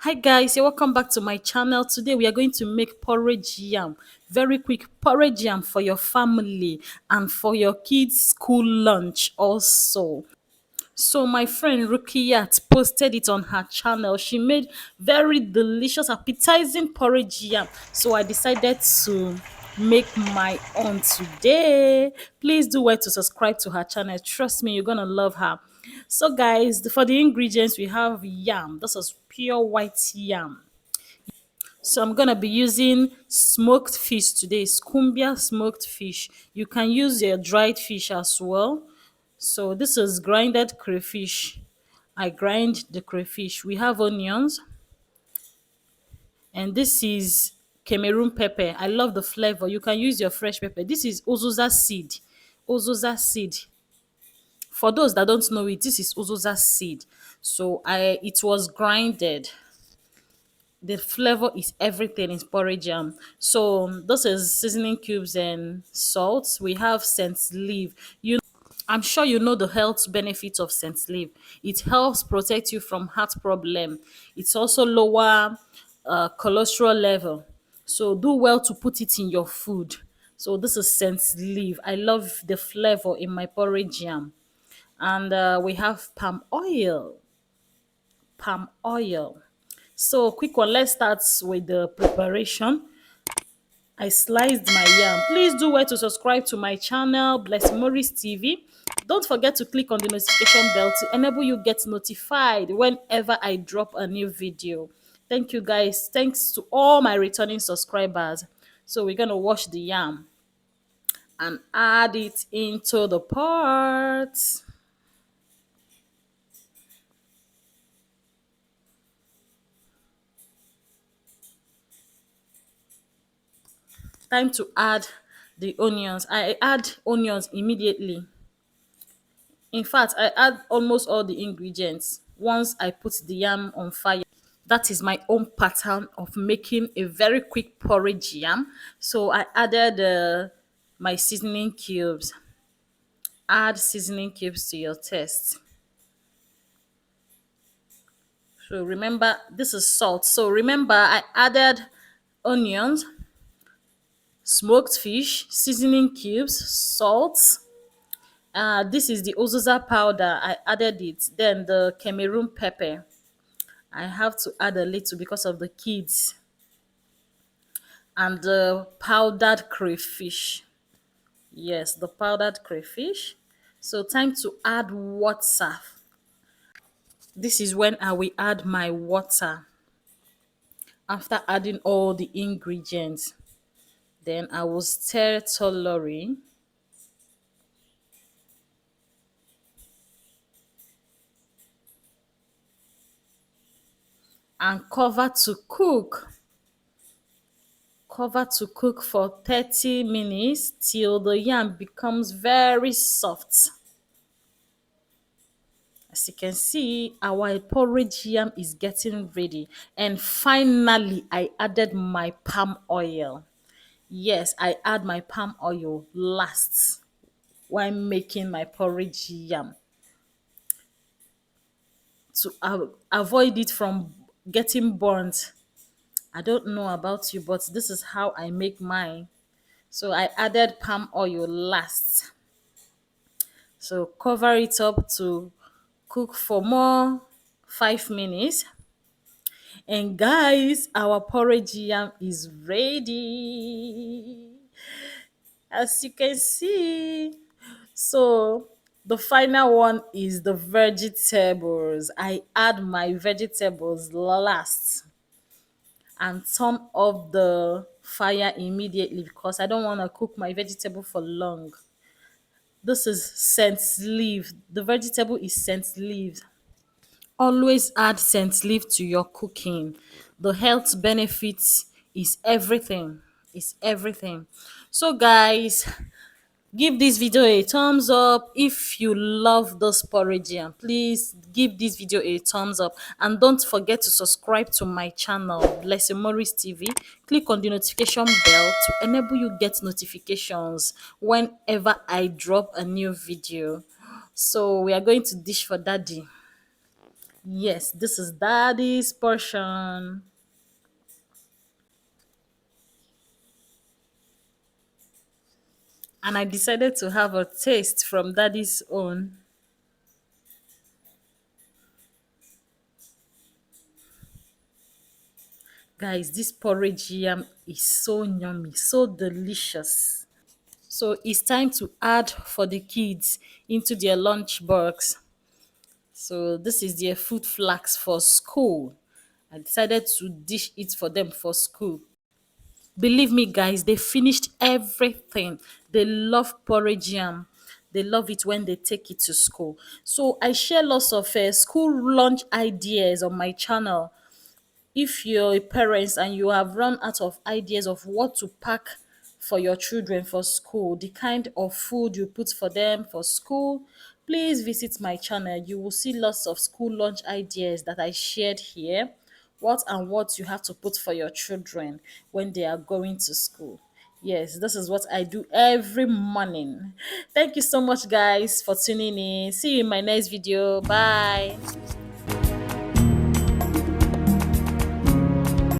Hi guys, you're welcome back to my channel. Today we are going to make porridge yam. Very quick porridge yam for your family and for your kids' school lunch also. So my friend Rukiyat posted it on her channel. She made very delicious, appetizing porridge yam. So I decided to make my own today. Please do well to subscribe to her channel. Trust me, you're gonna love her. So guys, for the ingredients we have yam. This is pure white yam. So I'm gonna be using smoked fish today, scumbia smoked fish. You can use your dried fish as well. So this is grinded crayfish. I grind the crayfish. We have onions, and this is Cameroon pepper. I love the flavor. You can use your fresh pepper. This is Ozoza seed. Ozoza seed. For those that don't know it, this is Ozoza seed. So it was grinded. The flavor is everything in porridge jam. So this is seasoning cubes and salt. We have scent leaf. I'm sure you know the health benefits of scent leaf. It helps protect you from heart problem. It's also lower cholesterol level. So do well to put it in your food. So this is scent leaf. I love the flavor in my porridge jam. And we have palm oil. Palm oil. So quick one, let's start with the preparation. I sliced my yam. Please do well to subscribe to my channel, Bless Morris TV. Don't forget to click on the notification bell to enable you get notified whenever I drop a new video. Thank you guys. Thanks to all my returning subscribers. So we're gonna wash the yam and add it into the pot. Time to add the onions. I add onions immediately. In fact, I add almost all the ingredients once I put the yam on fire. That is my own pattern of making a very quick porridge yam. So I added my seasoning cubes. Add seasoning cubes to your taste. So remember, this is salt. So remember, I added onions, smoked fish, seasoning cubes, salt. This is the Ozoza powder. I added it. Then the Cameroon pepper. I have to add a little because of the kids. And the powdered crayfish. Yes, the powdered crayfish. So time to add water. This is when I will add my water. After adding all the ingredients, then I will stir thoroughly and cover to cook for 30 minutes till the yam becomes very soft. As you can see, our porridge yam is getting ready. And finally, I added my palm oil. Yes, I add my palm oil last while making my porridge yam to avoid it from getting burnt. I don't know about you, but this is how I make mine. So I added palm oil last. So cover it up to cook for more 5 minutes. And guys, our porridge yam is ready. As you can see. So the final one is the vegetables. I add my vegetables last and turn off the fire immediately because I don't want to cook my vegetable for long. This is scent leaf. The vegetable is scent leaf. Always add scent leaf to your cooking. The health benefits is everything. Is everything. So guys, give this video a thumbs up if you love this porridge yam. Please give this video a thumbs up and don't forget to subscribe to my channel Blessing Morris TV. Click on the notification bell to enable you get notifications whenever I drop a new video. So we are going to dish for daddy. Yes, this is daddy's portion. And I decided to have a taste from daddy's own. Guys, this porridge yam is so yummy, so delicious. So it's time to add for the kids into their lunch box. So this is their food flags for school. I decided to dish it for them for school. Believe me, guys, they finished everything. They love porridge yam. They love it when they take it to school. So I share lots of school lunch ideas on my channel. If you're a parent and you have run out of ideas of what to pack for your children for school, the kind of food you put for them for school, please visit my channel. You will see lots of school lunch ideas that I shared here. What and what you have to put for your children when they are going to school. Yes, this is what I do every morning. Thank you so much, guys, for tuning in. See you in my next video. Bye.